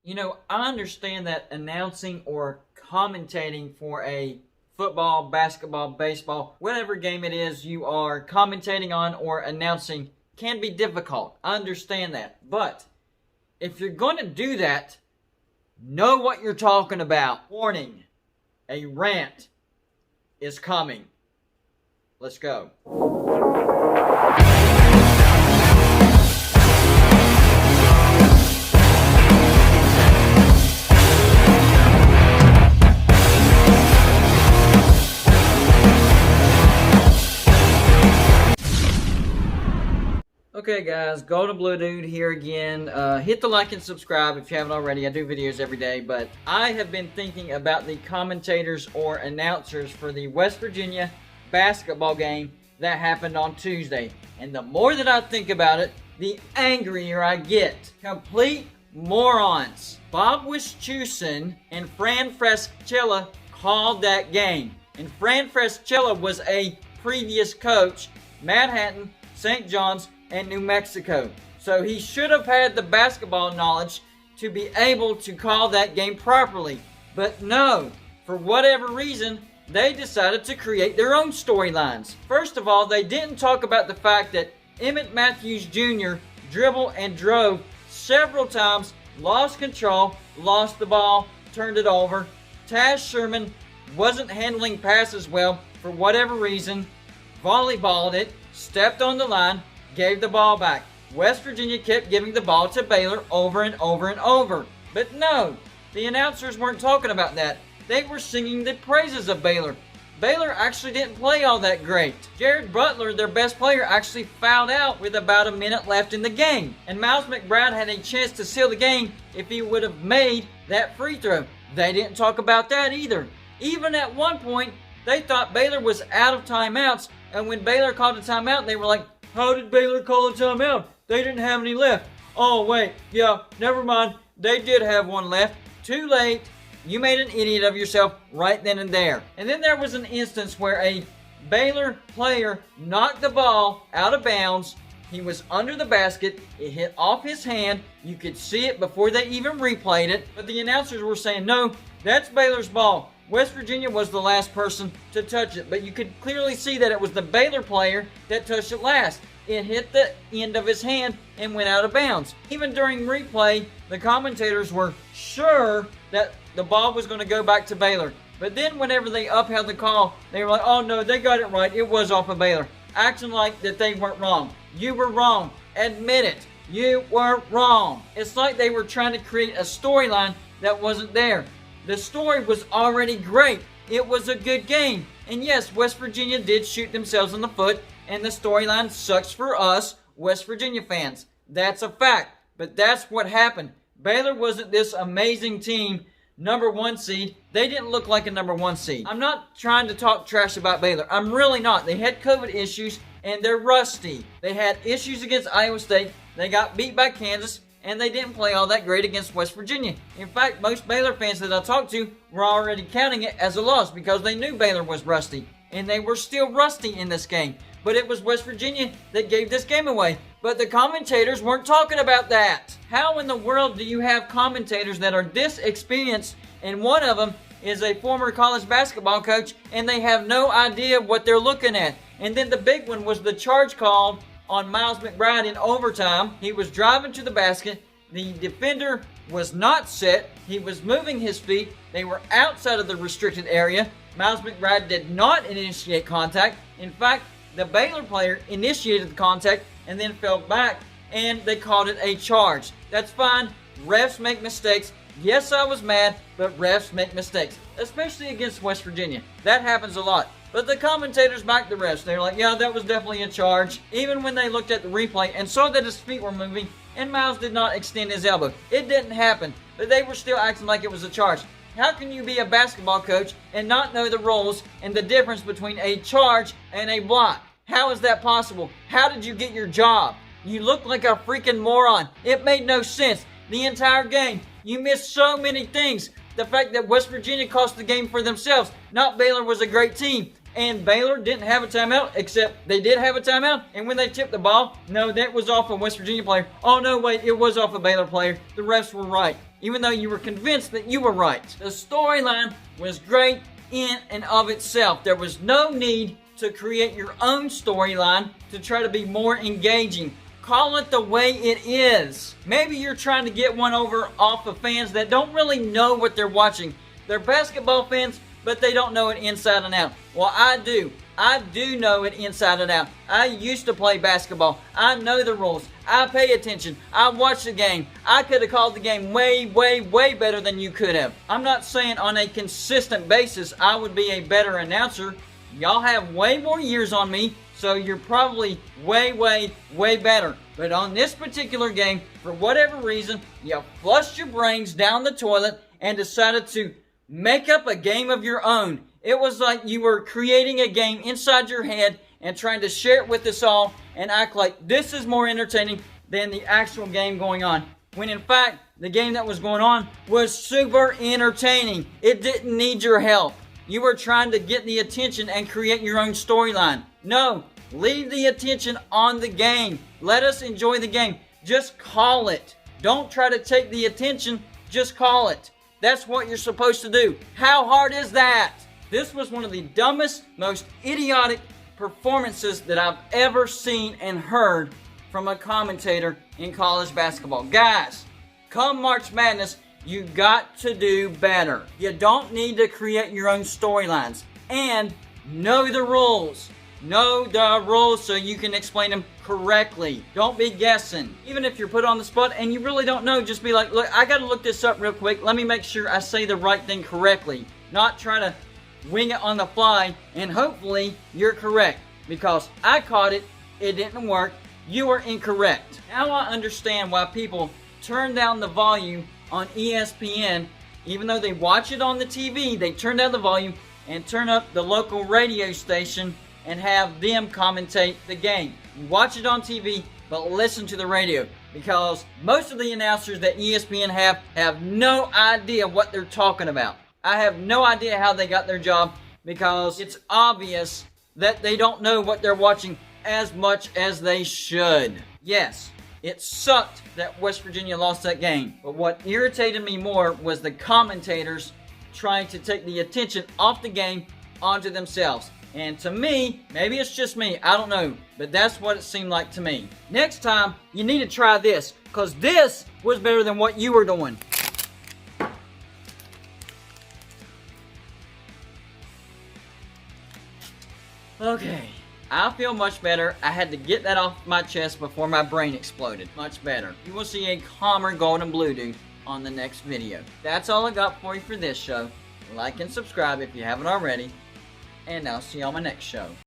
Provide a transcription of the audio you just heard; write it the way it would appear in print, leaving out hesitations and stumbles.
You know, I understand that announcing or commentating for a football, basketball, baseball, whatever game it is you are commentating on or announcing can be difficult. I understand that. But if you're going to do that, know what you're talking about. Warning, a rant is coming. Let's go. Okay guys, Golden Blue Dude here again. Hit the like and subscribe if you haven't already. I do videos every day, but I have been thinking about the commentators or announcers for the West Virginia basketball game that happened on Tuesday. And the more that I think about it, the angrier I get. Complete morons. Bob Wischusen and Fran Fraschilla called that game. And Fran Fraschilla was a previous coach, Manhattan, St. John's, and New Mexico. So he should have had the basketball knowledge to be able to call that game properly. But no, for whatever reason, they decided to create their own storylines. First of all, they didn't talk about the fact that Emmett Matthews Jr. dribbled and drove several times, lost control, lost the ball, turned it over. Taz Sherman wasn't handling passes well for whatever reason, volleyballed it, stepped on the line, gave the ball back. West Virginia kept giving the ball to Baylor over and over and over. But no, the announcers weren't talking about that. They were singing the praises of Baylor. Baylor actually didn't play all that great. Jared Butler, their best player, actually fouled out with about a minute left in the game. And Miles McBride had a chance to seal the game if he would have made that free throw. They didn't talk about that either. Even at one point, they thought Baylor was out of timeouts. And when Baylor called a timeout, they were like, how did Baylor call a timeout? They didn't have any left. Oh, wait. Yeah, never mind. They did have one left. Too late. You made an idiot of yourself right then and there. And then there was an instance where a Baylor player knocked the ball out of bounds. He was under the basket. It hit off his hand. You could see it before they even replayed it. But the announcers were saying, no, that's Baylor's ball. West Virginia was the last person to touch it, but you could clearly see that it was the Baylor player that touched it last. It hit the end of his hand and went out of bounds. Even during replay, the commentators were sure that the ball was going to go back to Baylor. But then whenever they upheld the call, they were like, oh no, they got it right. It was off of Baylor. Acting like that they weren't wrong. You were wrong. Admit it. You were wrong. It's like they were trying to create a storyline that wasn't there. The story was already great. It was a good game. And yes, West Virginia did shoot themselves in the foot, and the storyline sucks for us West Virginia fans. That's a fact. But that's what happened. Baylor wasn't this amazing team, number one seed. They didn't look like a number one seed. I'm not trying to talk trash about Baylor. I'm really not. They had COVID issues, and they're rusty. They had issues against Iowa State. They got beat by Kansas. And they didn't play all that great against West Virginia. In fact, most Baylor fans that I talked to were already counting it as a loss because they knew Baylor was rusty. And they were still rusty in this game. But it was West Virginia that gave this game away. But the commentators weren't talking about that. How in the world do you have commentators that are this experienced, and one of them is a former college basketball coach, and they have no idea what they're looking at? And then the big one was the charge called on Miles McBride in overtime. He was driving to the basket. The defender was not set. He was moving his feet. They were outside of the restricted area. Miles McBride did not initiate contact. In fact, the Baylor player initiated the contact and then fell back, and they called it a charge. That's fine. Refs make mistakes. Yes, I was mad, but refs make mistakes, especially against West Virginia. That happens a lot. But the commentators backed the refs. They were like, yeah, that was definitely a charge. Even when they looked at the replay and saw that his feet were moving and Miles did not extend his elbow. It didn't happen, but they were still acting like it was a charge. How can you be a basketball coach and not know the rules and the difference between a charge and a block? How is that possible? How did you get your job? You look like a freaking moron. It made no sense. The entire game, you missed so many things. The fact that West Virginia cost the game for themselves. Not Baylor was a great team. And Baylor didn't have a timeout, except they did have a timeout. And when they tipped the ball, no, that was off a West Virginia player. Oh, no, wait, it was off a Baylor player. The refs were right. even though you were convinced that you were right. The storyline was great in and of itself. There was no need to create your own storyline to try to be more engaging. Call it the way it is. Maybe you're trying to get one over off of fans that don't really know what they're watching. They're basketball fans, but they don't know it inside and out. Well, I do. I do know it inside and out. I used to play basketball. I know the rules. I pay attention. I watch the game. I could have called the game way, way, way better than you could have. I'm not saying on a consistent basis I would be a better announcer. Y'all have way more years on me, so you're probably way, way, way better. But on this particular game, for whatever reason, you flushed your brains down the toilet and decided to make up a game of your own. It was like you were creating a game inside your head and trying to share it with us all and act like this is more entertaining than the actual game going on. When in fact, the game that was going on was super entertaining. It didn't need your help. You were trying to get the attention and create your own storyline. No, leave the attention on the game. Let us enjoy the game. Just call it. Don't try to take the attention. Just call it. That's what you're supposed to do. How hard is that? This was one of the dumbest, most idiotic performances that I've ever seen and heard from a commentator in college basketball. Guys, come March Madness, you got to do better. You don't need to create your own storylines. And know the rules. Know the rules so you can explain them correctly. Don't be guessing. Even if you're put on the spot and you really don't know, just be like, look, I gotta look this up real quick. Let me make sure I say the right thing correctly. Not try to wing it on the fly and hopefully you're correct. Because I caught it, it didn't work, you were incorrect. Now I understand why people turn down the volume on ESPN. Even though they watch it on the TV, they turn down the volume and turn up the local radio station and have them commentate the game. You watch it on TV, but listen to the radio. Because most of the announcers that ESPN have no idea what they're talking about. I have no idea how they got their job because it's obvious that they don't know what they're watching as much as they should. Yes, it sucked that West Virginia lost that game. But what irritated me more was the commentators trying to take the attention off the game onto themselves. And to me, maybe it's just me, I don't know, but that's what it seemed like to me. Next time, you need to try this, because this was better than what you were doing. Okay, I feel much better. I had to get that off my chest before my brain exploded. Much better. You will see a calmer golden blue dude on the next video. That's all I got for you for this show. Like and subscribe if you haven't already. And I'll see you on my next show.